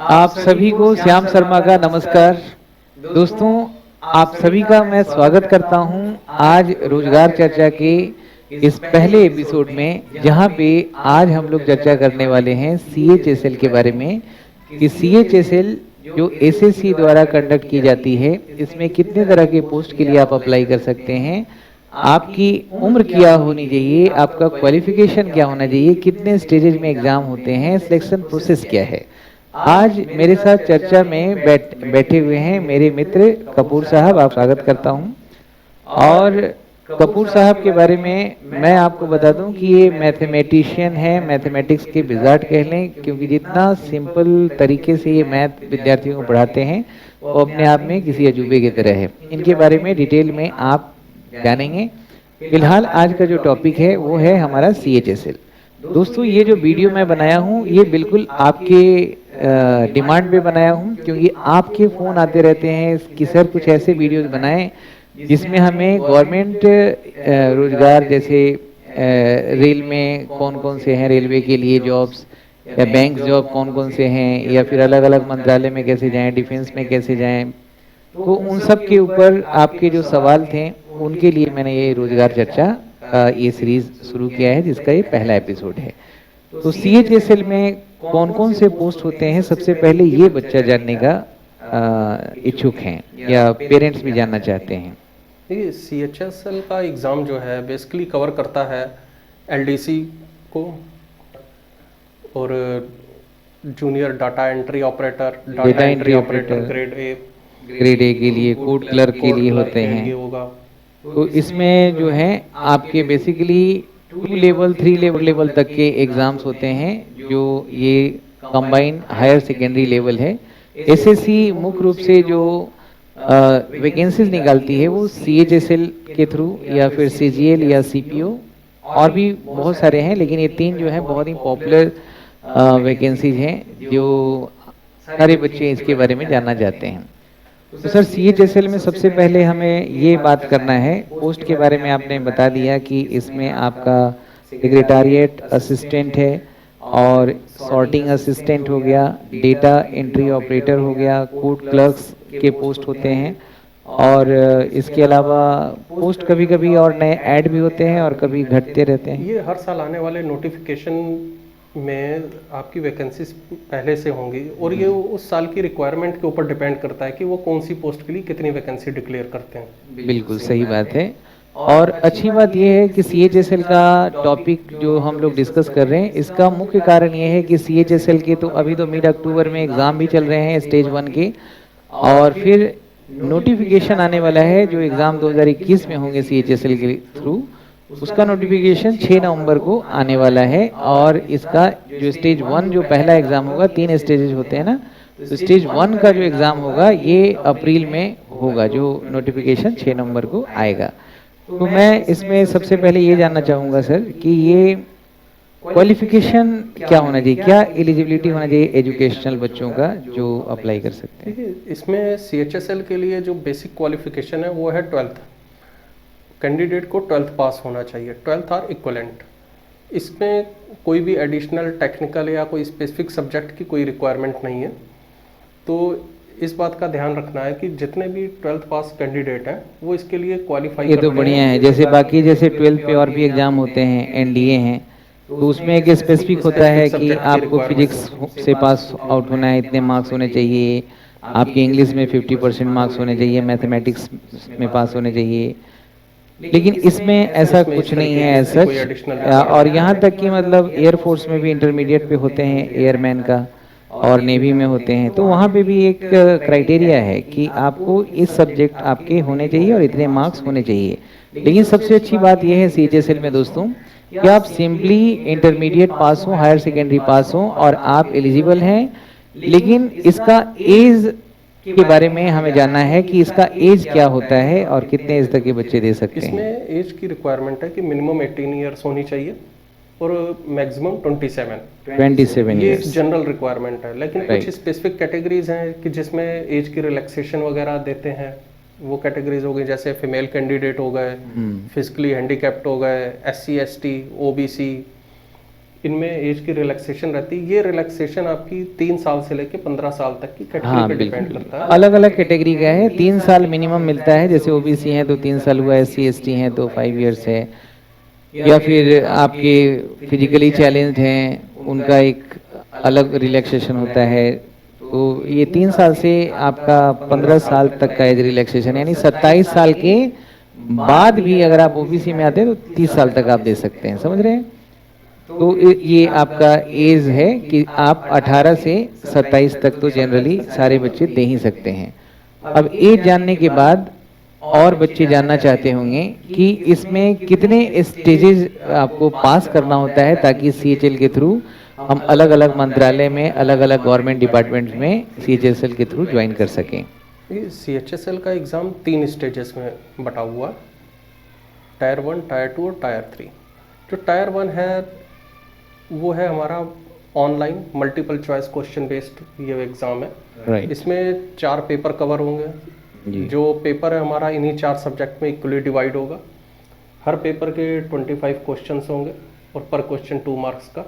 आप सभी को श्याम शर्मा का नमस्कार। दोस्तों, आप सभी का मैं स्वागत करता हूं आज रोजगार चर्चा के इस पहले एपिसोड में, जहां पे आज हम लोग चर्चा करने वाले हैं सीएचएसएल के बारे में कि सीएचएसएल जो एसएससी द्वारा कंडक्ट की जाती है, इसमें कितने तरह के पोस्ट के लिए आप अप्लाई कर सकते हैं, आपकी उम्र क्या होनी चाहिए, आपका क्वालिफिकेशन क्या होना चाहिए, कितने स्टेजेज में एग्जाम होते हैं, सिलेक्शन प्रोसेस क्या है। आज मेरे साथ चर्चा में बैठे हुए हैं मेरे मित्र कपूर साहब, आप स्वागत करता हूं। और कपूर साहब के बारे में मैं आपको बता दूं कि ये मैथमेटिशियन है, मैथमेटिक्स के विजार्ड कह लें, क्योंकि जितना सिंपल तरीके से ये मैथ विद्यार्थियों को पढ़ाते हैं वो अपने आप में किसी अजूबे की तरह है। इनके बारे में डिटेल में आप जानेंगे। फिलहाल आज का जो टॉपिक है वो है हमारा सीएचएसएल। दोस्तों, ये जो वीडियो मैं बनाया हूँ ये बिल्कुल आपके डिमांड पे बनाया हूँ, क्योंकि आपके फ़ोन आते रहते हैं कि सर कुछ ऐसे वीडियोस बनाएं जिसमें हमें गवर्नमेंट रोजगार, जैसे रेल में कौन कौन से हैं रेलवे के लिए जॉब्स, या बैंक जॉब कौन कौन से हैं, या फिर अलग अलग मंत्रालय में कैसे जाएं, डिफेंस में कैसे जाएं। तो उन सब के ऊपर आपके जो सवाल थे उनके लिए मैंने ये रोजगार चर्चा ये सीरीज शुरू किया है, जिसका ये पहला एपिसोड है। तो सीएचएसएल में कौन कौन से पोस्ट होते हैं, सबसे पहले ये बच्चा जानने का इच्छुक हैं या पेरेंट्स भी जानना चाहते हैं। देखिए, सीएचएसएल का एग्ज़ाम जो है बेसिकली कवर करता है एलडीसी को और junior data entry operator, data entry operator grade A के लिए, कोड क्लर्क के लिए होते हैं। होगा। तो इसमें जो है आपके बेसिकली 2 लेवल 3 लेवल तक के एग्जाम्स होते हैं, जो ये कंबाइन हायर सेकेंडरी लेवल है। एसएससी मुख्य रूप से जो वैकेंसीज निकालती है वो सीएचएसएल के थ्रू या फिर सीजीएल या सीपीओ, और भी बहुत सारे हैं, लेकिन ये 3 जो है बहुत ही पॉपुलर वैकेंसीज हैं जो सारे बच्चे इसके बारे में जानना चाहते हैं। तो सर, सीएचएसएल में सबसे पहले हमें ये बात करना है, पोस्ट के बारे में आपने बता दिया कि इसमें आपका सेक्रेटारिएट असिस्टेंट है, और सॉर्टिंग असिस्टेंट हो गया, डेटा एंट्री ऑपरेटर हो गया, कोड क्लर्क्स के पोस्ट होते हैं, और इसके अलावा पोस्ट कभी कभी और नए ऐड भी होते हैं और कभी घटते रहते हैं। ये हर साल आने वाले नोटिफिकेशन में आपकी वैकेंसीज पहले से होंगी, और ये उस साल की रिक्वायरमेंट के ऊपर डिपेंड करता है कि वो कौन सी पोस्ट के लिए कितनी वैकेंसी डिक्लेयर करते हैं। बिल्कुल सही बात है। और अच्छी बात यह है कि सीएचएसएल का टॉपिक जो हम लोग डिस्कस कर रहे हैं, इसका मुख्य कारण ये है कि सीएचएसएल के तो अभी तो मिड अक्टूबर में एग्ज़ाम भी चल रहे हैं स्टेज 1 के, और फिर नोटिफिकेशन आने वाला है जो एग्ज़ाम 2021 में होंगे सीएचएसएल के थ्रू, उसका नोटिफिकेशन 6 नवंबर को आने वाला है। और इसका जो स्टेज 1 जो पहला एग्ज़ाम होगा, 3 स्टेजेज होते हैं ना, तो स्टेज 1 का जो एग्ज़ाम होगा ये अप्रैल में होगा, जो नोटिफिकेशन 6 नवंबर को आएगा। तो मैं इसमें सबसे पहले ये जानना चाहूँगा सर कि ये क्वालिफिकेशन क्या होना चाहिए, क्या एलिजिबिलिटी होना चाहिए एजुकेशनल बच्चों का जो अप्लाई कर सकते हैं। देखिए, इसमें सीएचएसएल के लिए जो बेसिक क्वालिफिकेशन है वो है 12th। कैंडिडेट को 12th पास होना चाहिए, 12th आर इक्वलेंट। इसमें कोई भी एडिशनल टेक्निकल या कोई स्पेसिफिक सब्जेक्ट की कोई रिक्वायरमेंट नहीं है। तो इस बात का ध्यान रखना है कि जितने भी 12th पास कैंडिडेट हैं वो इसके लिए क्वालिफाई ये तो बढ़िया है। जैसे बाकी जैसे 12th पे और भी एग्जाम होते हैं, एनडीए हैं, तो उसमें एक स्पेसिफिक होता है कि आपको फिजिक्स से पास आउट होना है, इतने मार्क्स होने चाहिए, आपके इंग्लिश में 50% मार्क्स होने चाहिए, मैथमेटिक्स में पास होने चाहिए, लेकिन इसमें ऐसा कुछ नहीं है सच। और यहाँ तक कि मतलब एयरफोर्स में भी इंटरमीडिएट पे होते हैं एयरमैन का, और नेवी में होते हैं, तो वहाँ पे भी एक क्राइटेरिया है कि आपको इस सब्जेक्ट आपके होने चाहिए और इतने मार्क्स होने चाहिए। लेकिन सबसे अच्छी बात यह है सीएचएसएल में दोस्तों कि आप सिंपली इंटरमीडिएट पास हो, हायर सेकेंडरी पास हो और आप एलिजिबल हैं, लेकिन इसका एज के बारे में हमें जानना है कि इसका एज क्या होता है और कितने एज तक के बच्चे दे सकते हैं। इसमें एज की रिक्वायरमेंट है कि मिनिमम 18 ईयर्स होनी चाहिए और मैक्सिमम 27 ये जनरल रिक्वायरमेंट है। लेकिन कुछ स्पेसिफिक कैटेगरीज हैं कि जिसमें एज की रिलैक्सेशन वगैरह देते हैं। वो कैटेगरीज हो गई जैसे फीमेल कैंडिडेट हो गए, फिजिकली हैंडीकैप्ड हो गए, SC ST OBC, इनमें एज की रिलैक्सेशन रहती है। ये रिलैक्सेशन आपकी 3 साल से लेके 15 साल तक की कैटेगरी हाँ पे बिल्कुल, डिपेंड करता है। अलग अलग कैटेगरी का है। 3 साल मिनिमम मिलता है, जैसे ओबीसी हैं तो 3 साल हुआ, SC ST हैं तो 5 years है, या फिर आपके फिजिकली चैलेंज्ड हैं उनका एक अलग रिलैक्सेशन होता है। तो ये 3 साल से आपका 15 साल तक का एज रिलैक्सेशन, यानी 27 साल के बाद भी अगर आप ओबीसी में आते हैं तो 30 साल तक आप दे सकते हैं, समझ रहे हैं। तो ये आपका एज है कि आप 18 से 27 तक तो जनरली सारे बच्चे दे ही सकते हैं। अब एज जानने के बाद और बच्चे जानना चाहते होंगे कि इसमें कितने स्टेजेस आपको पास करना होता है ताकि CHL के थ्रू हम अलग अलग मंत्रालय में, अलग अलग गवर्नमेंट डिपार्टमेंट्स में CHSL के थ्रू ज्वाइन कर सकें। ये CHSL का एग्ज़ाम 3 स्टेजेस में बटा हुआ है, टायर 1, टायर 2 और टायर 3। जो टायर 1 है वो है हमारा online multiple choice question based ये एग्ज़ाम है। राइट। इसमें 4 पेपर कवर होंगे। जी। जो पेपर है हमारा इन्हीं 4 सब्जेक्ट में इक्वली डिवाइड होगा। हर पेपर के 25 क्वेश्चंस होंगे और पर क्वेश्चन 2 मार्क्स का।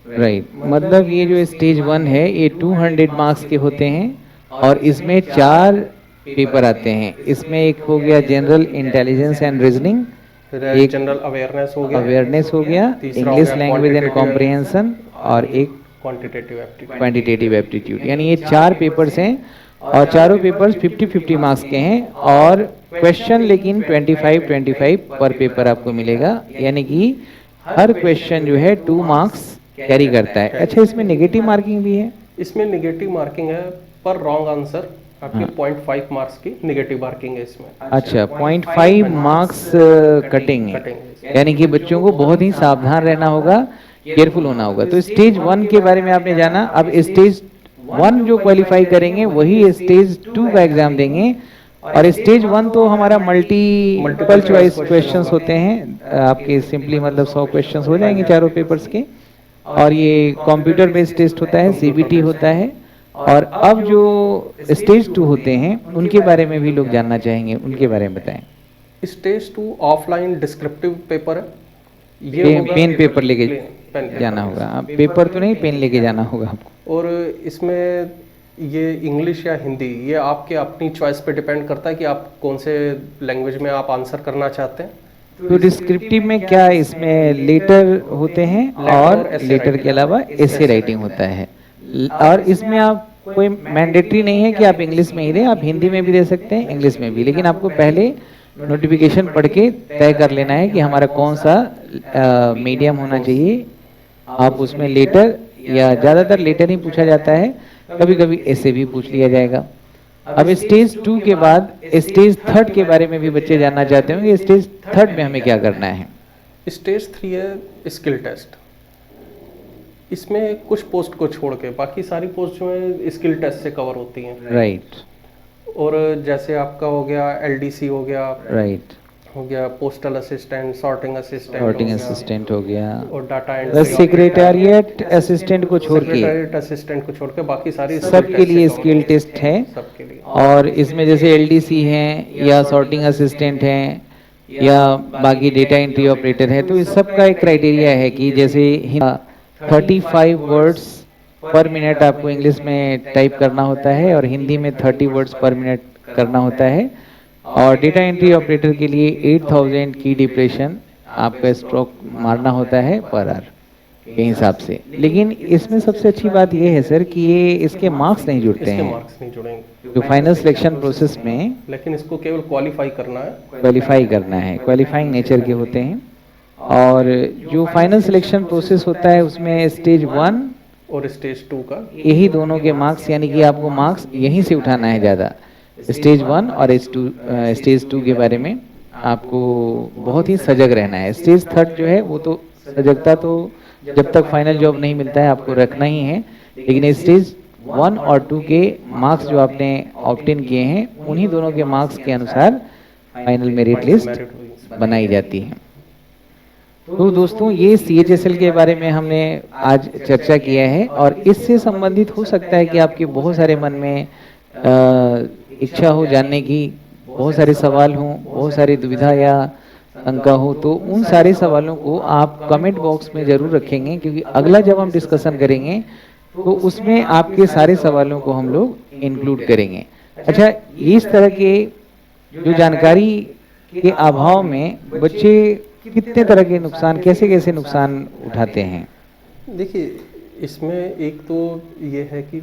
राइट, मतलब ये जो स्टेज 1 है ये 200 मार्क्स के होते हैं और इसमें 4 पेपर आते हैं। इसमें एक हो गया जनरल इंटेलिजेंस एंड रीजनिंग, एक जनरल अवेयरनेस हो गया, अवेयरनेस हो गया, तीसरा हो इंग्लिश गया लैंग्वेज एंड quantitative कॉम्प्रिहेंशन, और एक क्वांटिटेटिव एप्टीट्यूड। Quantitative aptitude. यानी ये 4 पेपर्स हैं और चारों पेपर्स 50-50 मार्क्स के हैं और क्वेश्चन लेकिन 25-25 पर पेपर आपको मिलेगा, यानी कि हर क्वेश्चन जो है 2 मार्क्स कैरी करता है। अच्छा, इसमें नेगेटिव मार्किंग भी है? इसमें नेगेटिव मार्किंग है, पर रॉन्ग आंसर आपकी 0.5 मार्क्स की नेगेटिव मार्किंग है इसमें। अच्छा, 0.5 मार्क्स कटेंगे, यानी कि बच्चों को बहुत ही सावधान रहना होगा, केयरफुल होना होगा। तो स्टेज 1 के बारे में आपने जाना। अब स्टेज 1 जो क्वालिफाई करेंगे वही स्टेज 2 का एग्जाम देंगे। और स्टेज 1 तो हमारा मल्टीपल चॉइस क्वेश्चंस होते हैं आपके, सिंपली मतलब 100 क्वेश्चंस हो जाएंगे चारों पेपर्स के। और ये कंप्यूटर बेस्ड टेस्ट होता है, CBT होता है। और अब जो स्टेज 2 होते हैं उनके बारे में भी लोग जानना चाहेंगे, उनके बारे में बताएं। स्टेज 2 ऑफलाइन डिस्क्रिप्टिव पेपर है। ये पेन पेपर लेके पेन जाना होगा, पेपर तो नहीं, पेन लेके जाना होगा आपको। और इसमें ये इंग्लिश या हिंदी ये आपके अपनी चॉइस पे डिपेंड करता है कि आप कौन से लैंग्वेज में आप आंसर करना चाहते हैं। तो डिस्क्रिप्टिव में क्या, इसमें लेटर होते हैं और लेटर के अलावा एसे राइटिंग होता है। और इसमें आप कोई मैंडेटरी नहीं है कि आप इंग्लिश में ही दें, आप हिंदी में भी दे सकते हैं, इंग्लिश में भी, लेकिन आपको पहले नोटिफिकेशन पढ़ के तय कर लेना है कि हमारा कौन सा मीडियम होना चाहिए। आप उसमें लेटर, या ज़्यादातर लेटर ही पूछा जाता है, कभी कभी ऐसे भी पूछ लिया जाएगा। अब स्टेज 2 के बाद स्टेज 3 के बारे में भी बच्चे जानना चाहते होंगे, स्टेज 3 में हमें क्या करना है? स्टेज 3 है स्किल टेस्ट। इसमें कुछ पोस्ट को छोड़ के बाकी सारी पोस्ट जो है स्किल टेस्ट से कवर होती हैं। राइट। और जैसे आपका हो गया LDC हो गया, राइट, हो गया पोस्टल असिस्टेंट, सॉर्टिंग असिस्टेंट हो गया, और डाटा बस सेक्रेटेरिएट असिस्टेंट को छोड़ के, असिस्टेंट को छोड़ के बाकी सारी सबके लिए स्किल टेस्ट है। सबके लिए। और इसमें जैसे LDC हैं या सॉर्टिंग असिस्टेंट हैं या बाकी डेटा एंट्री ऑपरेटर है, तो इस सब का एक क्राइटेरिया है कि जैसे 35 वर्ड्स पर मिनट आपको इंग्लिश में टाइप करना होता है और हिंदी में 30 वर्ड्स पर मिनट करना होता है। और डेटा एंट्री ऑपरेटर के लिए 8000 की डिप्रेशन आपका स्ट्रोक मारना होता है पर आवर के हिसाब से। लेकिन इसमें सबसे अच्छी बात यह है सर कि ये इसके मार्क्स नहीं जुड़ते हैं, मार्क्स नहीं जुड़ेंगे जो फाइनल सिलेक्शन प्रोसेस में, लेकिन इसको केवल क्वालिफाई करना है, क्वालिफाई करना है, क्वालिफाइंग नेचर के होते हैं। और जो फाइनल सिलेक्शन प्रोसेस होता है उसमें स्टेज 1 और स्टेज 2 का यही दोनों के मार्क्स, यानी कि आपको मार्क्स यहीं से उठाना है ज़्यादा। स्टेज 1 और स्टेज 2 के बारे में आपको बहुत ही सजग रहना है। स्टेज 3 जो है वो तो सजगता तो जब तक फाइनल जॉब नहीं मिलता है आपको रखना ही है, लेकिन स्टेज 1 और 2 के मार्क्स जो आपने ऑप्ट-इन किए हैं उन्हीं दोनों के मार्क्स के अनुसार फाइनल मेरिट लिस्ट बनाई जाती है। तो दोस्तों ये CHSL के बारे में हमने आज चर्चा किया है और इससे संबंधित हो सकता है कि आपके बहुत सारे मन में इच्छा हो जानने की, बहुत सारे सवाल हों, बहुत सारी दुविधा या अंक का हो, तो उन सारे सवालों को आप कमेंट बॉक्स में ज़रूर रखेंगे, क्योंकि अगला जब हम डिस्कशन करेंगे तो उसमें आपके सारे सवालों को हम लोग इंक्लूड करेंगे। अच्छा, इस तरह के जो जानकारी के अभाव में बच्चे कितने तरह के नुकसान, कैसे कैसे नुकसान उठाते हैं? देखिए, इसमें एक तो ये है कि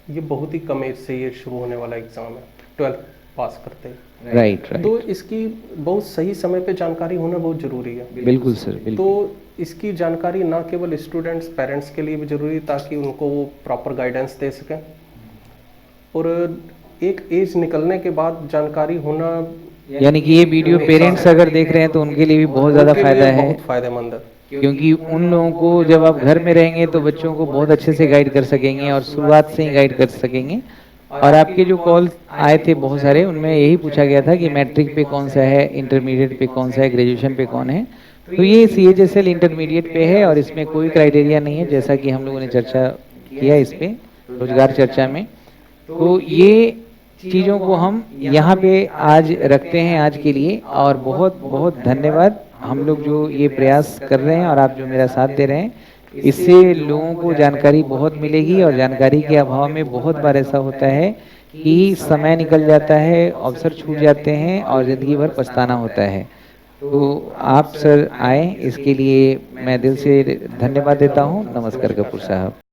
ये बहुत ही कम एज से ये शुरू होने वाला एग्ज़ाम है, 12th पास करते ही। राइट, तो राइट। इसकी बहुत सही समय पे जानकारी होना बहुत ज़रूरी है। बिल्कुल सर, बिल्कुल। तो इसकी जानकारी ना केवल स्टूडेंट्स, पेरेंट्स के लिए भी ज़रूरी है ताकि उनको वो प्रॉपर गाइडेंस दे सकें, और एक एज निकलने के बाद जानकारी होना, यानी कि ये वीडियो पेरेंट्स अगर देख रहे हैं तो उनके लिए भी बहुत ज़्यादा उनके फायदा लिए है, बहुत फ़ायदेमंद है। क्योंकि उन लोगों को जब आप घर में रहेंगे तो बच्चों को बहुत अच्छे से गाइड कर सकेंगे और शुरुआत से ही गाइड कर सकेंगे। और आपके जो कॉल आए थे बहुत सारे, उनमें यही पूछा गया था कि मैट्रिक पे कौन सा है, इंटरमीडिएट पे कौन सा है, ग्रेजुएशन पे कौन है। तो ये CHSL इंटरमीडिएट पे है और इसमें कोई क्राइटेरिया नहीं है, जैसा कि हम लोगों ने चर्चा किया इस पे रोजगार चर्चा में। तो ये चीज़ों को हम यहाँ पे आज रखते हैं आज के लिए, और बहुत बहुत धन्यवाद। हम लोग जो ये प्रयास कर रहे हैं और आप जो मेरा साथ दे रहे हैं, इससे लोगों को जानकारी बहुत मिलेगी। और जानकारी के अभाव में बहुत बार ऐसा होता है कि समय निकल जाता है, अवसर छूट जाते हैं और ज़िंदगी भर पछताना होता है। तो आप सर आए, इसके लिए मैं दिल से धन्यवाद देता हूँ। नमस्कार कपूर साहब।